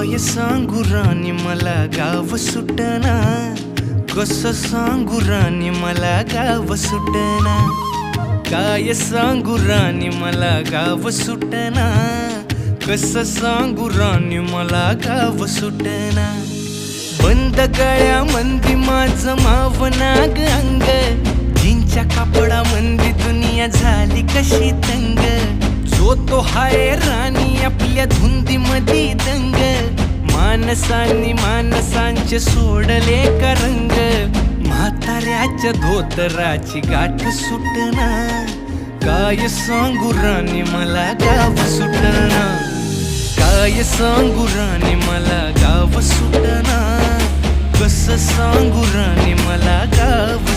काय सांगू राणी मला गाव सुटना, कसं सांगू राणी मला गाव सुटना, काय सांगू राणी मला गाव सुटना, कसं सांगू राणी मला गाव सुटना। बंद गळ्यामंदी माझं मावनाग अंग, जीनच्या कापडामंदी दुनिया झाली कशी तंग, जो तो हाय राणी आपल्या धुंदीमधी दंग, माणसांनी माणसांचे सोडले का रंग, म्हाताऱ्याच्या धोतराची गाठ सुटना, काय सांगू राणी मला गाव सुटना, काय सांगू राणी मला गाव सुटना, कसं सांगू राणी मला गाव